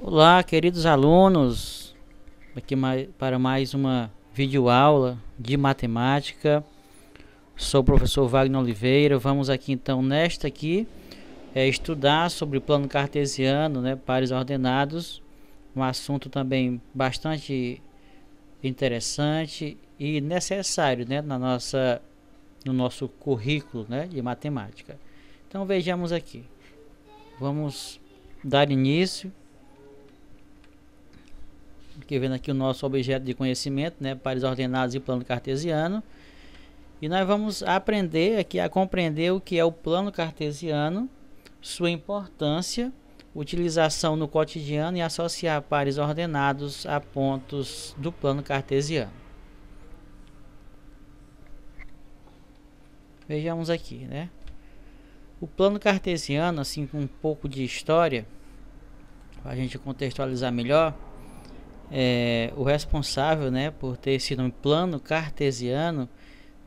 Olá, queridos alunos, aqui para mais uma videoaula de matemática. Sou o professor Wagner Oliveira. Vamos aqui então nesta aqui estudar sobre o plano cartesiano, pares ordenados, um assunto também bastante interessante e necessário, no nosso currículo, de matemática. Então vejamos aqui. Vamos dar início. Aqui vendo aqui o nosso objeto de conhecimento, pares ordenados e plano cartesiano. E nós vamos aprender aqui a compreender o que é o plano cartesiano, sua importância, utilização no cotidiano e associar pares ordenados a pontos do plano cartesiano. Vejamos aqui, O plano cartesiano, assim com um pouco de história, para a gente contextualizar melhor, o responsável, por ter esse nome plano cartesiano,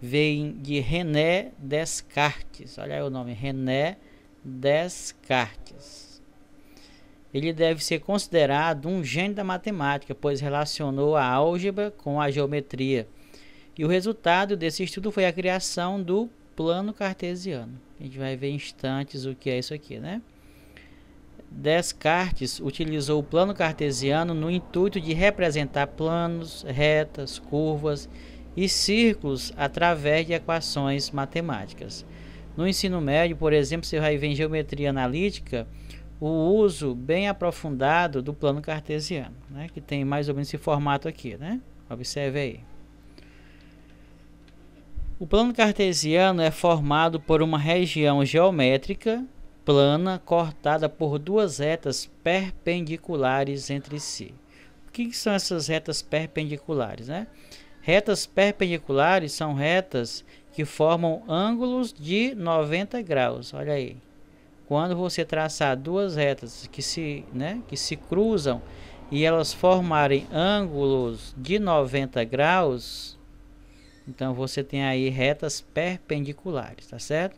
vem de René Descartes. Olha aí o nome, René Descartes. Ele deve ser considerado um gênio da matemática, pois relacionou a álgebra com a geometria. E o resultado desse estudo foi a criação do plano cartesiano. A gente vai ver em instantes o que é isso aqui, Descartes utilizou o plano cartesiano no intuito de representar planos, retas, curvas e círculos através de equações matemáticas. No ensino médio, por exemplo, você vai ver em geometria analítica o uso bem aprofundado do plano cartesiano, que tem mais ou menos esse formato aqui, Observe aí. O plano cartesiano é formado por uma região geométrica plana cortada por duas retas perpendiculares entre si. O que são essas retas perpendiculares, Retas perpendiculares são retas que formam ângulos de 90 graus. Olha aí. Quando você traçar duas retas que se cruzam e elas formarem ângulos de 90 graus, então você tem aí retas perpendiculares, tá certo?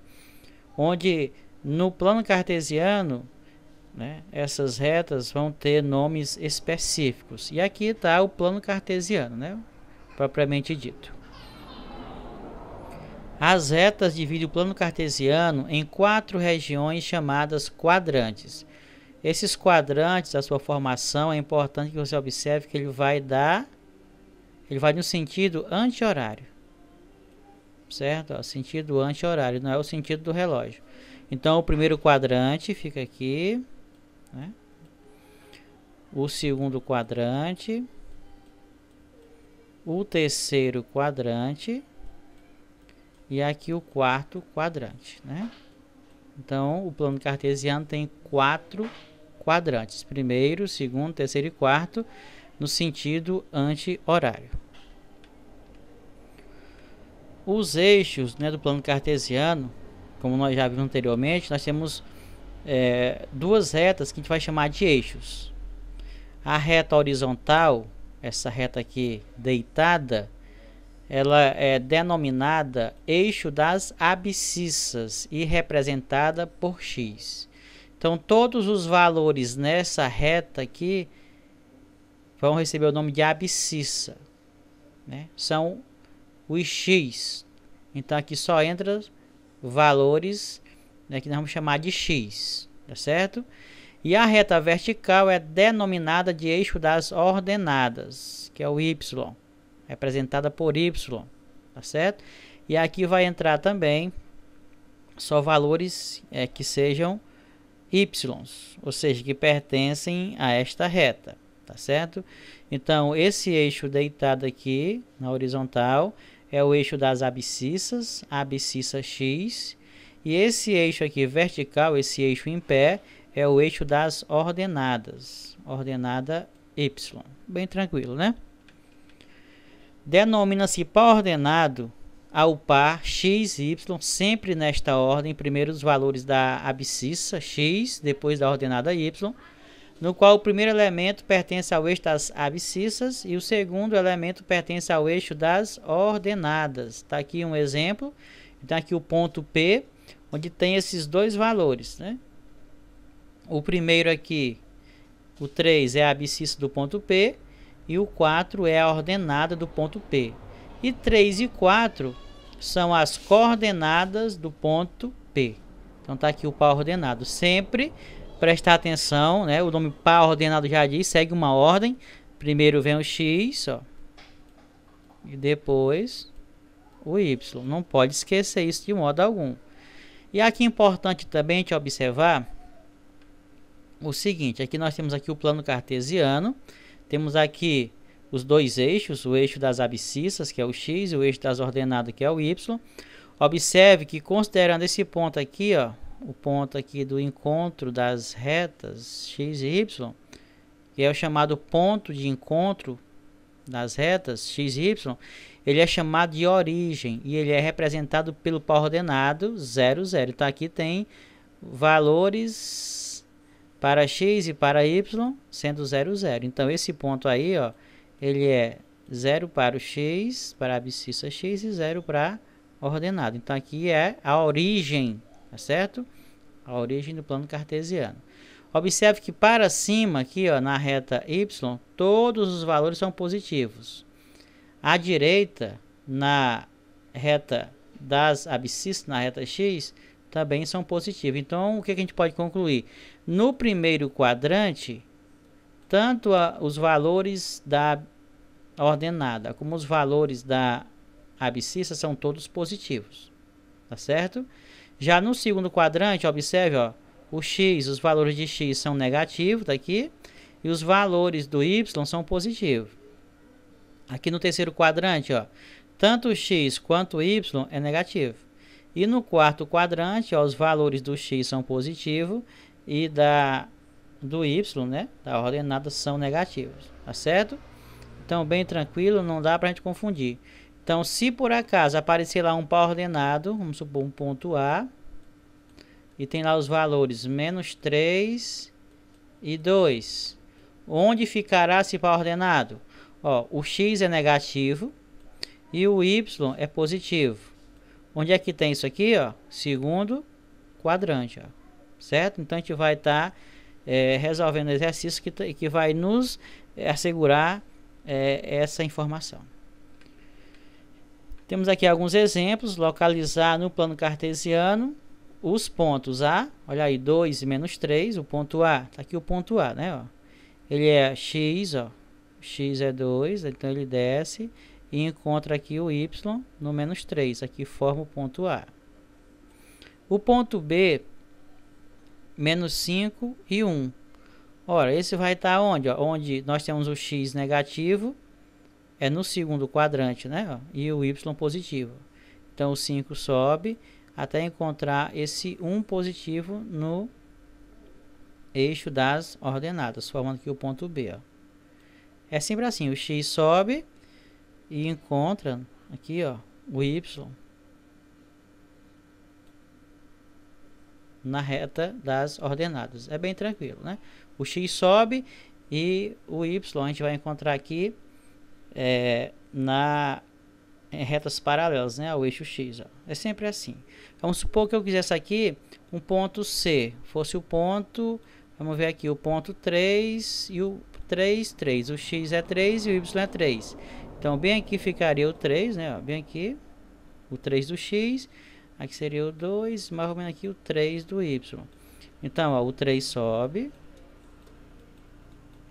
Onde no plano cartesiano, essas retas vão ter nomes específicos. E aqui está o plano cartesiano, propriamente dito. As retas dividem o plano cartesiano em 4 regiões chamadas quadrantes. Esses quadrantes, a sua formação, é importante que você observe que ele vai no sentido anti-horário. Certo? Sentido anti-horário, não é o sentido do relógio. Então, o primeiro quadrante fica aqui, O segundo quadrante, o terceiro quadrante e aqui o quarto quadrante, Então, o plano cartesiano tem 4 quadrantes: primeiro, segundo, terceiro e quarto, no sentido anti-horário. Os eixos, do plano cartesiano, como nós já vimos anteriormente, nós temos duas retas que a gente vai chamar de eixos. A reta horizontal, essa reta aqui deitada, ela é denominada eixo das abscissas e representada por x. Então, todos os valores nessa reta aqui vão receber o nome de abscissa, São os x. Então, aqui só entra valores que nós vamos chamar de x, tá certo? E a reta vertical é denominada de eixo das ordenadas, que é o y, representada por y, tá certo? E aqui vai entrar também só valores que sejam y, ou seja, que pertencem a esta reta, tá certo? Então, esse eixo deitado aqui na horizontal é o eixo das abscissas, abscissa x, e esse eixo aqui vertical, esse eixo em pé, é o eixo das ordenadas, ordenada y. Bem tranquilo, Denomina-se par ordenado ao par x, y, sempre nesta ordem, primeiro os valores da abscissa x, depois da ordenada y, no qual o primeiro elemento pertence ao eixo das abscissas e o segundo elemento pertence ao eixo das ordenadas. Está aqui um exemplo, está aqui o ponto P, onde tem esses dois valores, O primeiro aqui O 3 é a abscissa do ponto P. E o 4 é a ordenada do ponto P. E 3 e 4 são as coordenadas do ponto P. Então tá aqui o par ordenado. Sempre prestar atenção, né? O nome par ordenado já diz, segue uma ordem. Primeiro vem o X, ó. E depois o Y. Não pode esquecer isso de modo algum. E aqui é importante também a gente observar o seguinte. Aqui nós temos aqui o plano cartesiano. Temos aqui os dois eixos, o eixo das abscissas, que é o X, e o eixo das ordenadas, que é o Y. Observe que, considerando esse ponto aqui, ó, o ponto aqui do encontro das retas X e Y, que é o chamado ponto de encontro das retas X e Y, ele é chamado de origem, e ele é representado pelo par ordenado 0, 0. Então, aqui tem valores para X e para Y, sendo 0, 0. Então, esse ponto aí, ó, ele é 0 para o X, para a abscissa X, e 0 para a ordenada. Então, aqui é a origem, tá certo? A origem do plano cartesiano. Observe que para cima, aqui, ó, na reta Y, todos os valores são positivos. À direita, na reta das abscissas, na reta X, também são positivos. Então, o que a gente pode concluir? No primeiro quadrante, tanto os valores da ordenada como os valores da abscissa são todos positivos, tá certo? Já no segundo quadrante, observe, ó, o X, os valores de X são negativos, tá aqui, e os valores do Y são positivos. Aqui no terceiro quadrante, ó, tanto o X quanto o Y é negativo. E no quarto quadrante, ó, os valores do X são positivos e do Y, né, da ordenada, são negativos, tá certo? Então, bem tranquilo, não dá pra gente confundir. Então, se por acaso aparecer lá um par ordenado, vamos supor um ponto A, e tem lá os valores menos 3 e 2, onde ficará esse par ordenado? Ó, o X é negativo e o Y é positivo. Onde é que tem isso aqui, ó? Segundo quadrante, ó. Certo? Então, a gente vai estar resolvendo exercício que vai nos assegurar essa informação. Temos aqui alguns exemplos. Localizar no plano cartesiano os pontos A. Olha aí, 2 e menos 3. O ponto A. Tá aqui o ponto A, né? Ó. Ele é X, ó. X é 2, então ele desce e encontra aqui o Y no menos 3. Aqui forma o ponto A. O ponto B, menos 5 e 1. Ora, esse vai estar onde? Ó? Onde nós temos o X negativo, é no segundo quadrante, né? Ó, e o Y positivo. Então, o 5 sobe até encontrar esse 1 positivo no eixo das ordenadas, formando aqui o ponto B. Ó. É sempre assim, o X sobe e encontra aqui, ó, o Y na reta das ordenadas. É bem tranquilo, né? O X sobe e o Y a gente vai encontrar aqui em retas paralelas, né, ao eixo X. Ó. É sempre assim. Vamos supor que eu quisesse aqui um ponto C. Fosse o ponto, vamos ver aqui, o ponto 3 e o 3, 3. O X é 3 e o Y é 3. Então, bem aqui ficaria o 3, né? Ó, bem aqui, o 3 do X. Aqui seria o 2, mais ou menos aqui o 3 do Y. Então, ó, o 3 sobe.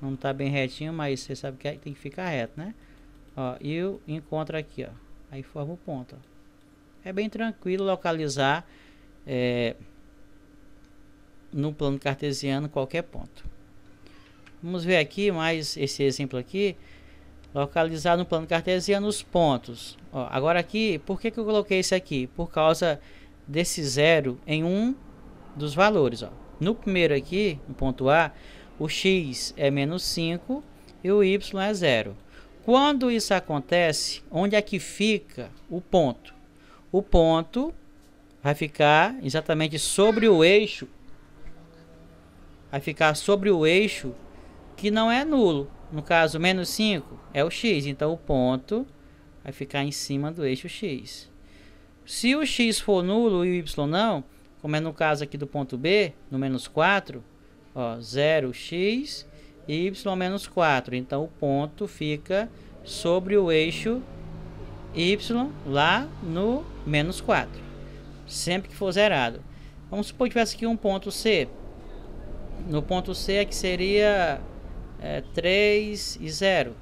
Não está bem retinho, mas você sabe que tem que ficar reto, né? Ó, e eu encontro aqui, ó. Aí forma o ponto. Ó. É bem tranquilo localizar no plano cartesiano qualquer ponto. Vamos ver aqui mais esse exemplo aqui. Localizar no plano cartesiano os pontos. Ó, agora aqui, por que eu coloquei esse aqui? Por causa desse zero em um dos valores. Ó. No primeiro aqui, no ponto A, o X é menos 5 e o Y é 0. Quando isso acontece, onde é que fica o ponto? O ponto vai ficar exatamente sobre o eixo. Vai ficar sobre o eixo que não é nulo. No caso, menos 5 é o X. Então, o ponto vai ficar em cima do eixo X. Se o X for nulo e o Y não, como é no caso aqui do ponto B, no menos 4, ó, 0x y menos 4. Então o ponto fica sobre o eixo y lá no menos 4. Sempre que for zerado. Vamos supor que tivesse aqui um ponto C. No ponto C aqui seria 3 e 0.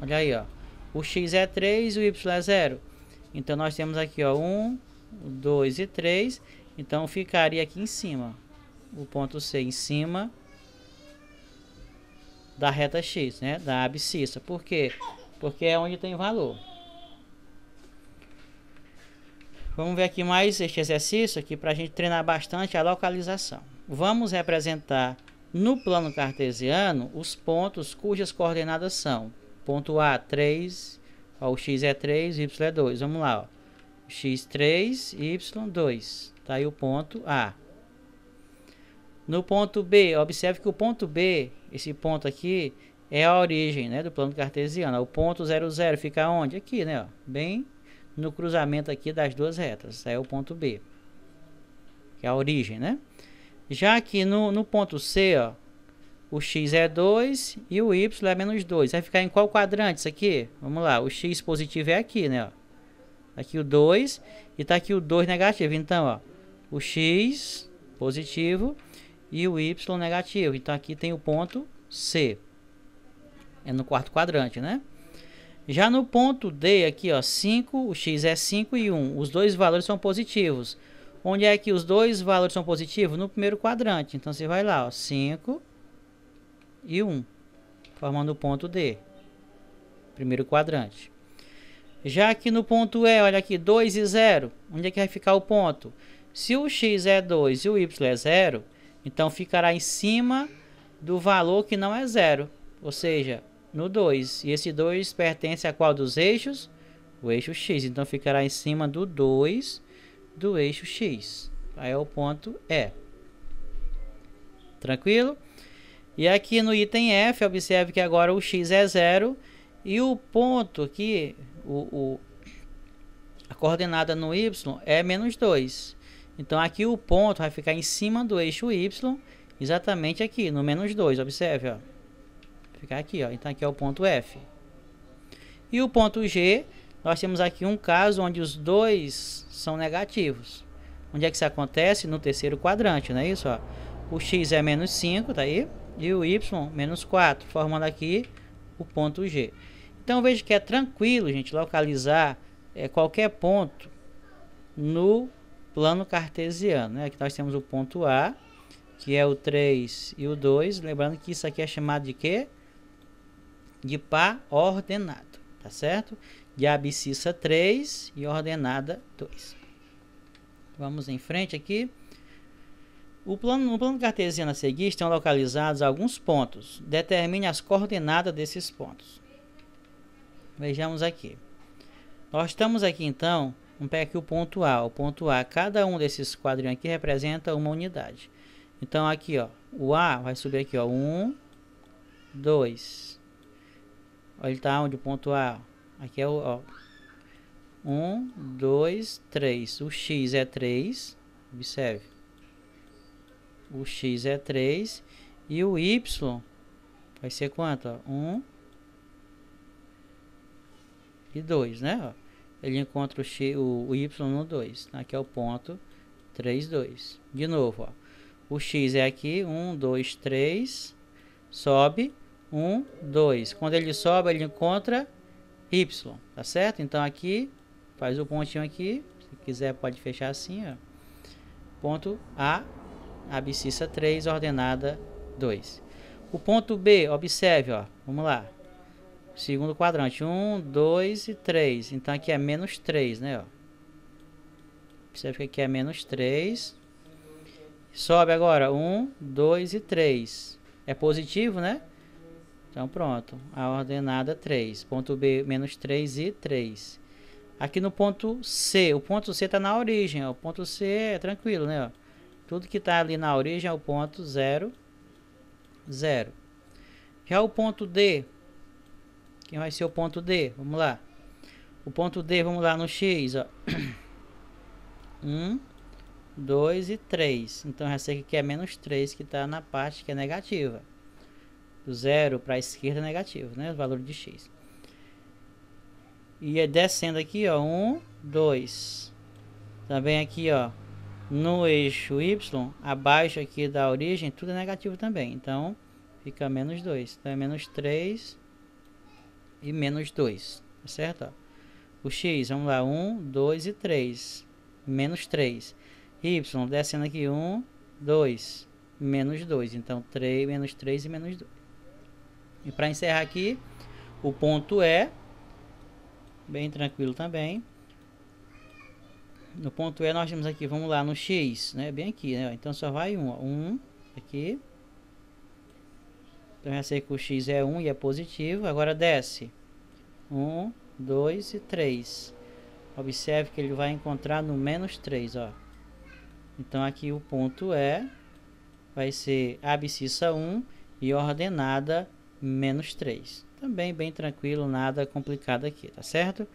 Olha aí, ó. O x é 3 e o y é 0. Então nós temos aqui, ó, 1, 2 e 3. Então ficaria aqui em cima. O ponto C em cima da reta x, né? Da abscissa. Por quê? Porque é onde tem valor. Vamos ver aqui mais este exercício aqui para a gente treinar bastante a localização. Vamos representar no plano cartesiano os pontos cujas coordenadas são ponto A, 3, ó, o x é 3, y é 2. Vamos lá, ó. x3, y2. Tá aí o ponto A. No ponto B, observe que o ponto B, esse ponto aqui, é a origem, né, do plano cartesiano. O ponto 0, 0 fica onde? Aqui, né, ó, bem no cruzamento aqui das duas retas. É o ponto B, que é a origem, né? Já aqui no ponto C, ó, o x é 2 e o y é menos 2. Vai ficar em qual quadrante isso aqui? Vamos lá, o x positivo é aqui, né, ó. Aqui o 2 e tá aqui o 2 negativo. Então, ó, o x positivo e o y negativo. Então aqui tem o ponto C. É no quarto quadrante, né? Já no ponto D aqui, ó, 5, o x é 5 e 1. Os dois valores são positivos. Onde é que os dois valores são positivos? No primeiro quadrante. Então você vai lá, ó, 5 e 1, formando o ponto D. Primeiro quadrante. Já aqui no ponto E, olha aqui, 2 e 0. Onde é que vai ficar o ponto? Se o x é 2 e o y é 0, então ficará em cima do valor que não é 0. Ou seja, no 2. E esse 2 pertence a qual dos eixos? O eixo x. Então ficará em cima do 2 do eixo x. Aí é o ponto E. Tranquilo? E aqui no item F, observe que agora o x é 0 e o ponto aqui, a coordenada no y é menos 2. Então aqui o ponto vai ficar em cima do eixo y, exatamente aqui, no menos 2. Observe, ó. Ficar aqui, ó. Então aqui é o ponto F. E o ponto G, nós temos aqui um caso onde os dois são negativos. Onde é que isso acontece? No terceiro quadrante, não é isso? Ó? O x é menos 5, tá aí? E o y menos 4, formando aqui o ponto G. Então veja que é tranquilo, gente, localizar qualquer ponto no plano cartesiano, né? Aqui nós temos o ponto A, que é o 3 e o 2. Lembrando que isso aqui é chamado de quê? De par ordenado, tá certo? De abscissa 3 e ordenada 2. Vamos em frente aqui. No plano cartesiano a seguir estão localizados alguns pontos. Determine as coordenadas desses pontos. Vejamos aqui. Nós estamos aqui então, vamos pegar aqui o ponto A. O ponto A, cada um desses quadrinhos aqui representa uma unidade. Então aqui, ó, o A vai subir aqui, ó, 1, 2. Olha, ele tá onde o ponto A? Aqui é o, ó, 1, 2, 3. O X é 3. Observe. O X é 3. E o Y vai ser quanto? Ó? 1 e 2, né? Ó. Ele encontra o Y no 2. Aqui é o ponto 3, 2. De novo, ó. O X é aqui. 1, 2, 3. Sobe. 1, 2. Quando ele sobe, ele encontra Y. Tá certo? Então aqui, faz o pontinho aqui. Se quiser, pode fechar assim, ó. Ponto A. Abscissa 3, ordenada 2. O ponto B, observe, ó. Vamos lá. Segundo quadrante. 1, 2 e 3. Então aqui é menos 3, né? Ó. Observe que aqui é menos 3. Sobe agora. 1, 2 e 3. É positivo, né? Então pronto. A ordenada 3. Ponto B, menos 3 e 3. Aqui no ponto C. O ponto C está na origem. Ó. O ponto C é tranquilo, né? Ó. Tudo que está ali na origem é o ponto 0, 0. Já o ponto D. Quem vai ser o ponto D? Vamos lá. O ponto D, vamos lá no X. Ó. 1, 2 e 3. Então, essa aqui que é menos 3, que está na parte que é negativa. Do 0 para a esquerda é negativo, né? O valor de x. E descendo aqui, ó, 1, 2. Também aqui, ó, no eixo y, abaixo aqui da origem, tudo é negativo também. Então, fica menos 2. Então, é menos 3 e menos 2. Tá certo? Ó. O x, vamos lá, 1, 2 e 3. Menos 3. Y, descendo aqui, 1, 2, menos 2. Então, 3, menos 3 e menos 2. E para encerrar aqui, o ponto E, bem tranquilo também. No ponto E nós temos aqui, vamos lá, no X, né? Bem aqui, né? Então só vai 1, ó. 1 aqui. Então já sei que o X é 1 e é positivo. Agora desce. 1, 2 e 3. Observe que ele vai encontrar no menos 3, ó. Então aqui o ponto E vai ser abscissa 1 e ordenada menos 3. Também bem tranquilo, nada complicado aqui, tá certo?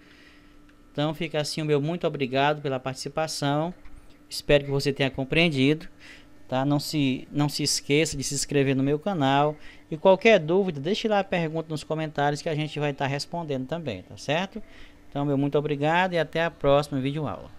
Então fica assim o meu muito obrigado pela participação. Espero que você tenha compreendido, tá? Não se esqueça de se inscrever no meu canal. E qualquer dúvida, deixe lá a pergunta nos comentários que a gente vai estar respondendo também, tá certo? Então meu muito obrigado e até a próxima videoaula.